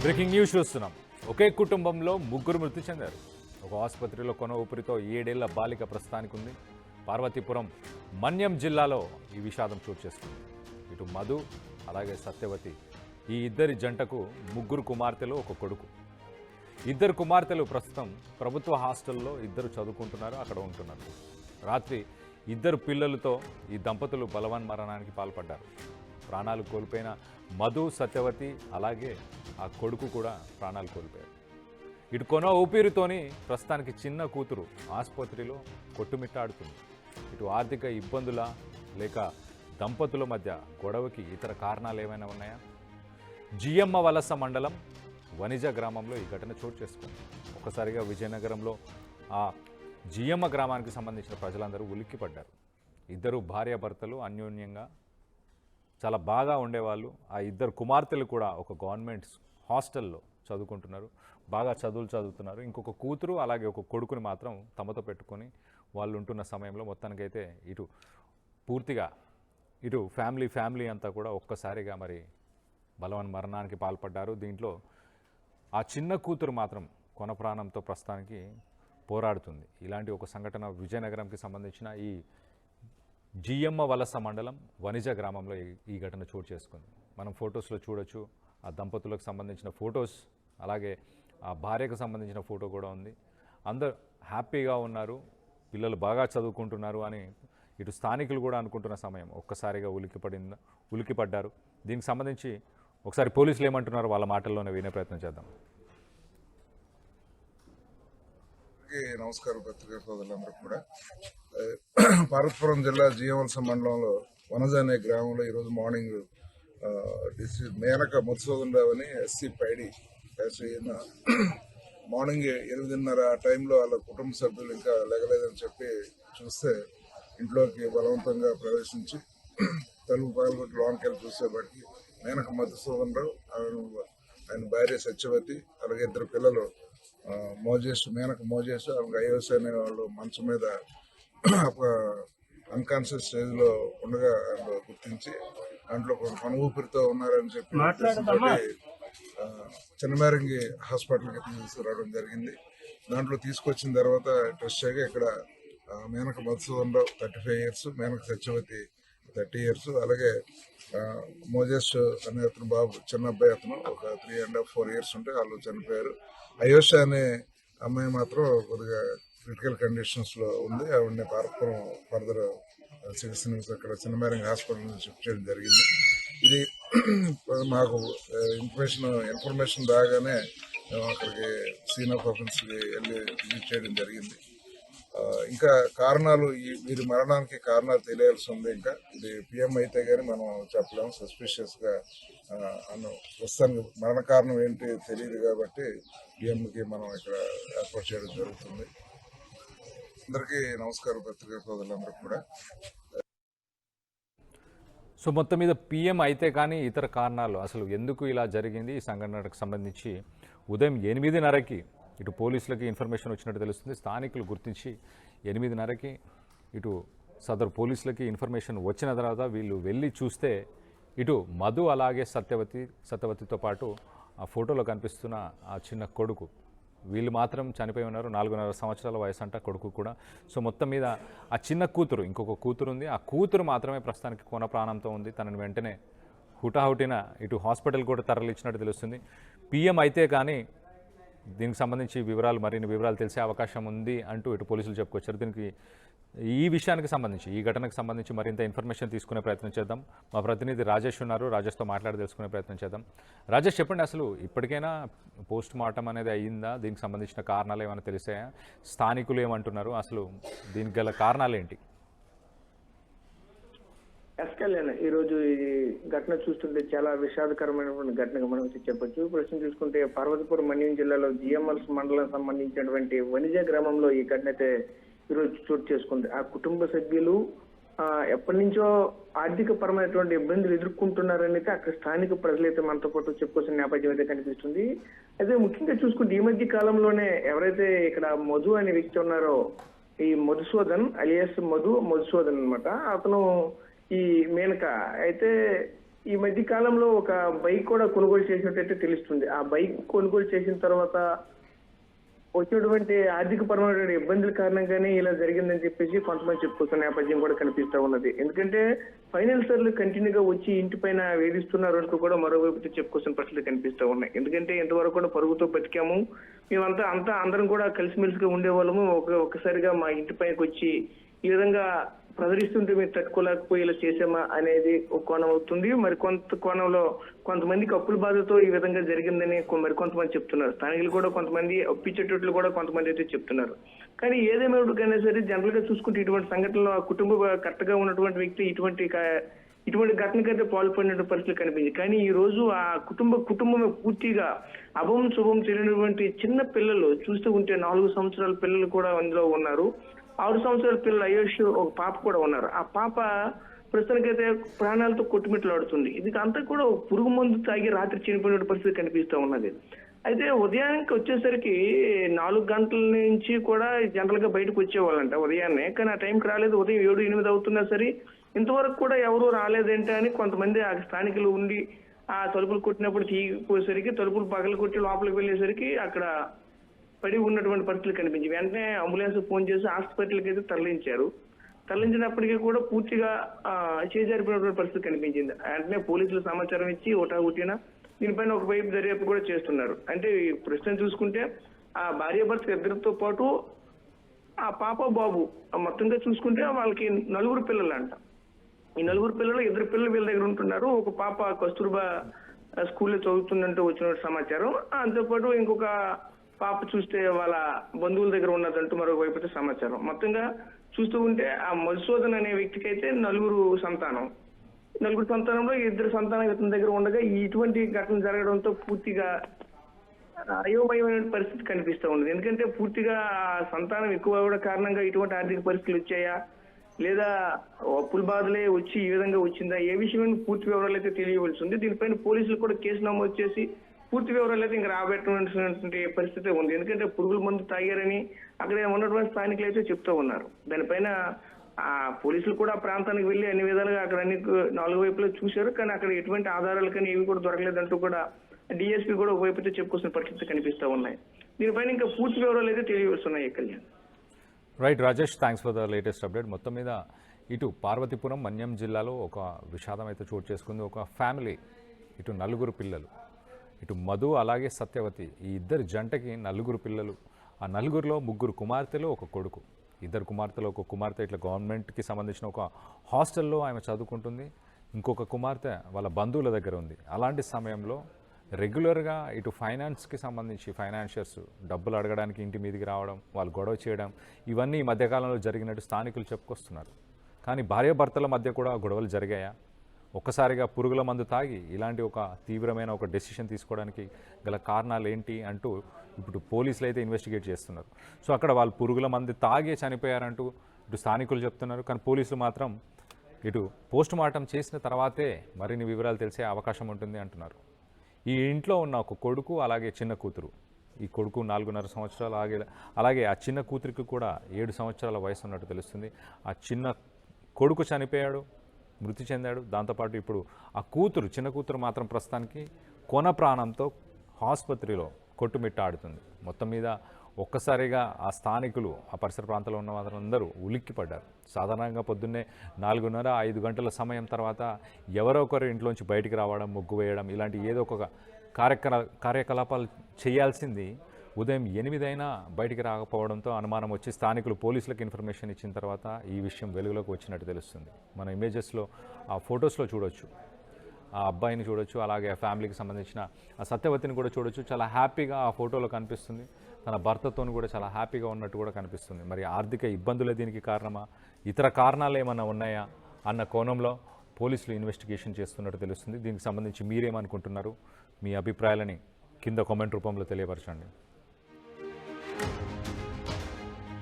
Breaking news చూస్తున్నాం. ఒకే కుటుంబంలో ముగ్గురు మృతి చెందారు. ఒక ఆసుపత్రిలో కొన ఊపిరితో 7 ఏళ్ల బాలిక ప్రస్తుతానికి ఉంది. పార్వతీపురం మన్యం జిల్లాలో ఈ విషాదం చోటు చేసుకుంది. ఇటు మధు అలాగే సత్యవతి ఈ ఇద్దరి జంటకు ముగ్గురు కుమార్తెలు ఒక కొడుకు. ఇద్దరు కుమార్తెలు ప్రస్తుతం ప్రభుత్వ హాస్టల్లో ఇద్దరు చదువుకుంటున్నారు, అక్కడ ఉంటున్నారు. రాత్రి ఇద్దరు పిల్లలతో ఈ దంపతులు బలవన్మరణానికి పాల్పడ్డారు. ప్రాణాలు కోల్పోయిన మధు సత్యవతి అలాగే ఆ కొడుకు కూడా ప్రాణాలు కోల్పోయారు. ఇటు కొన ఊపిరితోని ప్రస్తుతానికి చిన్న కూతురు ఆసుపత్రిలో కొట్టుమిట్టాడుతుంది. ఇటు ఆర్థిక ఇబ్బందుల లేక దంపతుల మధ్య గొడవకి ఇతర కారణాలు ఏమైనా ఉన్నాయా? జియమ్మ వలస మండలం వనిజ గ్రామంలో ఈ ఘటన చోటు చేసుకుంది. ఒక్కసారిగా విజయనగరంలో ఆ జియమ్మ గ్రామానికి సంబంధించిన ప్రజలందరూ ఉలిక్కిపడ్డారు. ఇద్దరు భార్యాభర్తలు అన్యోన్యంగా చాలా బాగా ఉండేవాళ్ళు. ఆ ఇద్దరు కుమార్తెలు కూడా ఒక గవర్నమెంట్ హాస్టల్లో చదువుకుంటున్నారు, బాగా చదువులు చదువుతున్నారు. ఇంకొక కూతురు అలాగే ఒక కొడుకుని మాత్రం తమతో పెట్టుకొని వాళ్ళు ఉంటున్న సమయంలో మొత్తానికైతే ఇటు పూర్తిగా ఇటు ఫ్యామిలీ అంతా కూడా ఒక్కసారిగా మరి బలవన్మరణానికి పాల్పడ్డారు. దీంట్లో ఆ చిన్న కూతురు మాత్రం కొన ప్రాణంతో ప్రస్తుతానికి పోరాడుతుంది. ఇలాంటి ఒక సంఘటన విజయనగరంకి సంబంధించిన ఈ జియమ్మ వలస మండలం వనిజ గ్రామంలో ఈ ఘటన చోటు చేసుకుంది. మనం ఫొటోస్లో చూడొచ్చు. ఆ దంపతులకు సంబంధించిన ఫొటోస్ అలాగే ఆ భార్యకు సంబంధించిన ఫోటో కూడా ఉంది. అందరు హ్యాపీగా ఉన్నారు, పిల్లలు బాగా చదువుకుంటున్నారు అని ఇటు స్థానికులు కూడా అనుకుంటున్న సమయం ఒక్కసారిగా ఉలికిపడ్డారు. దీనికి సంబంధించి ఒకసారి పోలీసులు ఏమంటున్నారో వాళ్ళ మాటల్లోనే వినే ప్రయత్నం చేద్దాం. నమస్కారం పత్రికా సోదరులందరూ కూడా. పార్వతీపురం జిల్లా జియవలస మండలంలో వనజ అనే గ్రామంలో ఈరోజు మార్నింగ్ మేనక మధుసూదన్ రావు అని ఎస్సీ పైడి మార్నింగ్ 8:30 ఆ టైంలో వాళ్ళ కుటుంబ సభ్యులు ఇంకా లెగలేదని చెప్పి చూస్తే ఇంట్లోకి బలవంతంగా ప్రవేశించి తలుపు పగలగొట్టి లోనికి వెళ్ళి చూసేపటికి మేనక మధుసూదన్ రావు ఆయన భార్య సత్యవతి అలాగే ఇద్దరు పిల్లలు మేనక మోజేష్ అలాగే అయోస్ అనే వాళ్ళు మంచం మీద అన్కాన్షియస్ స్టేజ్ లో ఉండగా గుర్తించి దాంట్లో కొన ఊపిరితో ఉన్నారని చెప్పి చిన్నమేరంగి హాస్పిటల్కి తీసుకురావడం జరిగింది. దాంట్లో తీసుకొచ్చిన తర్వాత టెస్ట్ చేయగా ఇక్కడ మేనక మధుసూదన్ రావు 35 years, మేనక సత్యవతి 30 years, అలాగే మోజేష్ అనే అతను బాబు చిన్న అబ్బాయి అతను ఒక 3.5, 4 years ఉంటే వాళ్ళు చనిపోయారు. అయోష అనే అమ్మాయి మాత్రం కొద్దిగా క్రిటికల్ కండిషన్స్ లో ఉంది. ఆవిడని పార్వతీపురం ఫర్దర్ చికిత్స అక్కడ చిన్నమేరంగి హాస్పిటల్ నుంచి షిఫ్ట్ చేయడం జరిగింది. ఇది మాకు ఇన్ఫర్మేషన్ రాగానే మేము అక్కడికి సీన్ ఆఫ్ అఫెన్స్ కి వెళ్ళి విజిట్ చేయడం జరిగింది. ఇంకా కారణాలు వీరి మరణానికి కారణాలు తెలియాల్సి ఉంది. ఇంకా ఇది పిఎం అయితే గానీ మనం చెప్పలేము. సస్పిషియస్ గా ప్రస్తుతానికి మరణ కారణం ఏంటి తెలియదు కాబట్టి పిఎంకి మనం ఇక్కడ ఏర్పాటు చేయడం జరుగుతుంది. అందరికీ నమస్కారం పత్రికా సోదరులందరూ కూడా. సో మొత్తం మీద పిఎం అయితే కానీ ఇతర కారణాలు అసలు ఎందుకు ఇలా జరిగింది ఈ సంఘటనకు సంబంధించి ఉదయం 8:30కి ఇటు పోలీసులకి ఇన్ఫర్మేషన్ వచ్చినట్టు తెలుస్తుంది. స్థానికులు గుర్తించి 8:30కి ఇటు సదరు పోలీసులకి ఇన్ఫర్మేషన్ వచ్చిన తర్వాత వీళ్ళు వెళ్ళి చూస్తే ఇటు మధు అలాగే సత్యవతితో పాటు ఆ ఫోటోలో కనిపిస్తున్న ఆ చిన్న కొడుకు వీళ్ళు మాత్రం చనిపోయి ఉన్నారు. 4.5 సంవత్సరాల వయసు అంట కొడుకు కూడా. సో మొత్తం మీద ఆ చిన్న కూతురు, ఇంకొక కూతురు ఉంది, ఆ కూతురు మాత్రమే ప్రస్తుతానికి కొన ప్రాణంతో ఉంది. తనని వెంటనే హుటాహుటిన ఇటు హాస్పిటల్ కూడా తరలించినట్టు తెలుస్తుంది. పిఎం అయితే కానీ దీనికి సంబంధించి మరిన్ని వివరాలు తెలిసే అవకాశం ఉంది అంటూ ఇటు పోలీసులు చెప్పుకొచ్చారు. దీనికి ఈ విషయానికి సంబంధించి ఈ ఘటనకు సంబంధించి మరింత ఇన్ఫర్మేషన్ తీసుకునే ప్రయత్నం చేద్దాం. మా ప్రతినిధి రాజేష్ ఉన్నారు, రాజేష్తో మాట్లాడి తెలుసుకునే ప్రయత్నం చేద్దాం. రాజేష్, చెప్పండి, అసలు ఇప్పటికైనా పోస్ట్ మార్టం అనేది అయ్యిందా? దీనికి సంబంధించిన కారణాలు ఏమైనా తెలిసాయా? స్థానికులు ఏమంటున్నారు? అసలు దీనికి గల కారణాలు ఏంటి? కళ్యాణ్, ఈ రోజు ఈ ఘటన చూస్తుంటే చాలా విషాదకరమైనటువంటి ఘటనగా మనం చెప్పొచ్చు. ప్రశ్న చూసుకుంటే పార్వతీపురం మన్యం జిల్లాలో జిఎంఎల్స్ మండలం సంబంధించినటువంటి వనిజ గ్రామంలో ఈ ఘటన అయితే ఈరోజు చోటు చేసుకుంది. ఆ కుటుంబ సభ్యులు ఎప్పటి నుంచో ఆర్థిక పరమైనటువంటి ఇబ్బందులు ఎదుర్కొంటున్నారని అయితే అక్కడ స్థానిక ప్రజలైతే మనతో పాటు చెప్పుకోవాల్సిన నేపథ్యం అయితే కనిపిస్తుంది. అయితే ముఖ్యంగా చూసుకుంటే ఈ మధ్య కాలంలోనే ఎవరైతే ఇక్కడ మధు అనే వ్యక్తి ఉన్నారో, ఈ మధుసూదన్ అలియాస్ మధుసూదన్ అనమాట, అతను ఈ మేనక అయితే ఈ మధ్య కాలంలో ఒక బైక్ కూడా కొనుగోలు చేసినట్టయితే తెలుస్తుంది. ఆ బైక్ కొనుగోలు చేసిన తర్వాత వచ్చినటువంటి ఆర్థిక పరమైన ఇబ్బందుల కారణంగానే ఇలా జరిగిందని చెప్పేసి కొంతమంది చెప్పుకొస్తున్న నేపథ్యం కూడా కనిపిస్తా ఉన్నది. ఎందుకంటే ఫైనాన్సర్లు కంటిన్యూగా వచ్చి ఇంటి పైన వేధిస్తున్నారు అంటూ కూడా మరోవైపు చెప్పుకొస్తున్న పరిస్థితులు కనిపిస్తా ఉన్నాయి. ఎందుకంటే ఇంతవరకు కూడా పరుగుతో బతికాము, మేమంతా అందరం కూడా కలిసిమెలిసిగా ఉండేవాళ్ళము, ఒక్కసారిగా మా ఇంటి పైకి వచ్చి ఈ విధంగా ప్రదరిస్తుంటే మేము తట్టుకోలేకపోయి ఇలా చేసామా అనేది ఒక కోణం అవుతుంది. మరి కొంత కోణంలో కొంతమందికి అప్పుల బాధతో ఈ విధంగా జరిగిందని మరి కొంతమంది చెప్తున్నారు. స్థానికులు కూడా కొంతమంది అప్పించేటట్లు కూడా కొంతమంది అయితే చెప్తున్నారు. కానీ ఏదేమైనా సరే జనరల్ గా చూసుకుంటే ఇటువంటి సంఘటనలో ఆ కుటుంబ కరెక్ట్ గా ఉన్నటువంటి వ్యక్తి ఇటువంటి ఘటనకైతే పాల్పడిన పరిస్థితులు కనిపించింది. కానీ ఈ రోజు ఆ కుటుంబమే పూర్తిగా అభం శుభం తెలియనటువంటి చిన్న పిల్లలు చూస్తూ ఉంటే 4 సంవత్సరాల పిల్లలు కూడా అందులో ఉన్నారు. 6 సంవత్సరాల పిల్లలు అయోష్ ఒక పాప కూడా ఉన్నారు. ఆ పాప ప్రస్తుతానికైతే ప్రాణాలతో కొట్టుమిట్లాడుతుంది. ఇది అంతా కూడా పురుగు మందు తాగి రాత్రి చనిపోయిన పరిస్థితి కనిపిస్తూ ఉన్నది. అయితే ఉదయానికి వచ్చేసరికి 4 గంటల నుంచి కూడా జనరల్ గా బయటకు వచ్చేవాళ్ళంట ఉదయాన్నే. కానీ ఆ టైంకి రాలేదు. ఉదయం 7-8 అవుతున్నా సరే ఇంతవరకు కూడా ఎవరు రాలేదేంటి అని కొంతమంది ఆ స్థానికులు ఉండి ఆ తలుపులు కొట్టినప్పుడు తీగిపోయేసరికి తలుపులు పగలు కొట్టి లోపలికి వెళ్ళేసరికి అక్కడ పడి ఉన్నటువంటి పరిస్థితులు కనిపించి వెంటనే అంబులెన్స్ ఫోన్ చేసి హాస్పిటల్కి అయితే తరలించినప్పటికీ కూడా పూర్తిగా చేజారిపోయినటువంటి పరిస్థితి కనిపించింది. వెంటనే పోలీసులు సమాచారం ఇచ్చి ఒకటిన దీనిపైన ఒకవైపు దర్యాప్తు కూడా చేస్తున్నారు. అంటే ఈ ప్రశ్న చూసుకుంటే ఆ భార్యాభర్త ఇద్దరితో పాటు ఆ పాప బాబు మొత్తంగా చూసుకుంటే వాళ్ళకి 4 పిల్లలంట. ఈ 4 పిల్లలు 2 పిల్లలు వీళ్ళ దగ్గర ఉంటున్నారు. ఒక పాప కస్తూర్బా స్కూల్లో చదువుతుందంటూ వచ్చిన సమాచారం. అంతేపాటు ఇంకొక పాప చూస్తే వాళ్ళ బంధువుల దగ్గర ఉన్నదంటూ మరోవైపు అయితే సమాచారం. మొత్తంగా చూస్తూ ఉంటే ఆ మధుసూదన్ అనే వ్యక్తికి అయితే 4 సంతానం. 4 సంతానంలో 2 సంతానం ఇతని దగ్గర ఉండగా ఇటువంటి ఘటన జరగడంతో పూర్తిగా అయోమయమైన పరిస్థితి కనిపిస్తూ ఉంది. ఎందుకంటే పూర్తిగా సంతానం ఎక్కువ అవ్వడం కారణంగా ఇటువంటి ఆర్థిక పరిస్థితులు వచ్చాయా, లేదా అప్పుల బాధలే వచ్చి ఈ విధంగా వచ్చిందా, ఏ విషయమైన పూర్తి వివరాలు అయితే తెలియవలసి ఉంది. దీనిపైన పోలీసులు కూడా కేసు నమోదు చేసి పూర్తి వివరాలు అయితే ఇంకా రాబెట్టవలసినటువంటి పరిస్థితి ఉంది. ఎందుకంటే పురుగుల మందు తాగారని అక్కడ ఉన్నటువంటి స్థానికులు అయితే చెప్తూ ఉన్నారు. దానిపైన ఆ పోలీసులు కూడా ఆ ప్రాంతానికి వెళ్లి అన్ని విధాలుగా అక్కడ అన్ని 4 వైపులా చూశారు. కానీ అక్కడ ఎటువంటి ఆధారాలు కానీ ఏవి కూడా దొరకలేదంటూ కూడా డిఎస్పీ కూడా ఒకవైపు అయితే చెప్పుకొస్తున్న పరిస్థితి కనిపిస్తూ ఉన్నాయి. దీనిపైన ఇంకా పూర్తి వివరాలు అయితే తెలియవస్తున్నాయి. Kalyan. Right Rajesh, thanks for the latest update. మొత్తం మీద ఇటు పార్వతీపురం మన్యం జిల్లాలో ఒక విషాదం అయితే చోటు చేసుకుంది. ఒక ఫ్యామిలీ, ఇటు 4 పిల్లలు, ఇటు మధు అలాగే సత్యవతి, ఈ ఇద్దరు జంటకి 4 పిల్లలు. ఆ 4గురిలో 3 కుమార్తెలు, 1 కొడుకు. 2 కుమార్తెలు, 1 కుమార్తె ఇట్లా గవర్నమెంట్కి సంబంధించిన ఒక హాస్టల్లో ఆమె చదువుకుంటుంది. ఇంకొక కుమార్తె వాళ్ళ బంధువుల దగ్గర ఉంది. అలాంటి సమయంలో రెగ్యులర్గా ఇటు ఫైనాన్స్కి సంబంధించి ఫైనాన్షియర్స్ డబ్బులు అడగడానికి ఇంటి మీదకి రావడం, వాళ్ళు గొడవ చేయడం, ఇవన్నీ ఈ మధ్యకాలంలో జరిగినట్టు స్థానికులు చెప్పుకొస్తున్నారు. కానీ భార్యాభర్తల మధ్య కూడా గొడవలు జరిగాయా? ఒక్కసారిగా పురుగుల మందు తాగి ఇలాంటి ఒక తీవ్రమైన ఒక డెసిషన్ తీసుకోవడానికి గల కారణాలు ఏంటి అంటూ ఇప్పుడు పోలీసులు అయితే ఇన్వెస్టిగేట్ చేస్తున్నారు. సో అక్కడ వాళ్ళు పురుగుల మందు తాగే చనిపోయారంటూ ఇటు స్థానికులు చెప్తున్నారు. కానీ పోలీసులు మాత్రం ఇటు పోస్ట్ మార్టం చేసిన తర్వాతే మరిన్ని వివరాలు తెలిసే అవకాశం ఉంటుంది అంటున్నారు. ఈ ఇంట్లో ఉన్న ఒక కొడుకు అలాగే చిన్న కూతురు. ఈ కొడుకు 4.5 సంవత్సరాలు, అలాగే ఆ చిన్న కూతురికి కూడా 7 సంవత్సరాల వయసు ఉన్నట్టు తెలుస్తుంది. ఆ చిన్న కొడుకు చనిపోయాడు, మృతి చెందాడు. దాంతోపాటు ఇప్పుడు ఆ చిన్న కూతురు మాత్రం ప్రస్తుతానికి కొన ప్రాణంతో ఆసుపత్రిలో కొట్టుమిట్టాడుతుంది. మొత్తం మీద ఒక్కసారిగా ఆ స్థానికులు, ఆ పరిసర ప్రాంతంలో ఉన్న వాళ్ళందరూ ఉలిక్కిపడ్డారు. సాధారణంగా పొద్దున్నే 4:30-5 గంటల సమయం తర్వాత ఎవరో ఒకరు ఇంట్లోంచి బయటికి రావడం, ముగ్గు వేయడం, ఇలాంటి ఏదో ఒక కార్యకలాపాలు చేయాల్సింది ఉదయం 8 అయినా బయటికి రాకపోవడంతో అనుమానం వచ్చి స్థానికులు పోలీసులకు ఇన్ఫర్మేషన్ ఇచ్చిన తర్వాత ఈ విషయం వెలుగులోకి వచ్చినట్టు తెలుస్తుంది. మన ఇమేజెస్లో ఆ ఫొటోస్లో చూడొచ్చు, ఆ అబ్బాయిని చూడొచ్చు, అలాగే ఆ ఫ్యామిలీకి సంబంధించిన ఆ సత్యవతిని కూడా చూడొచ్చు. చాలా హ్యాపీగా ఆ ఫోటోలో కనిపిస్తుంది. తన భర్తతో కూడా చాలా హ్యాపీగా ఉన్నట్టు కూడా కనిపిస్తుంది. మరి ఆర్థిక ఇబ్బందులే దీనికి కారణమా, ఇతర కారణాలు ఏమన్నా ఉన్నాయా అన్న కోణంలో పోలీసులు ఇన్వెస్టిగేషన్ చేస్తున్నట్టు తెలుస్తుంది. దీనికి సంబంధించి మీరేమనుకుంటున్నారు? మీ అభిప్రాయాలని కింద కామెంట్ రూపంలో తెలియపరచండి.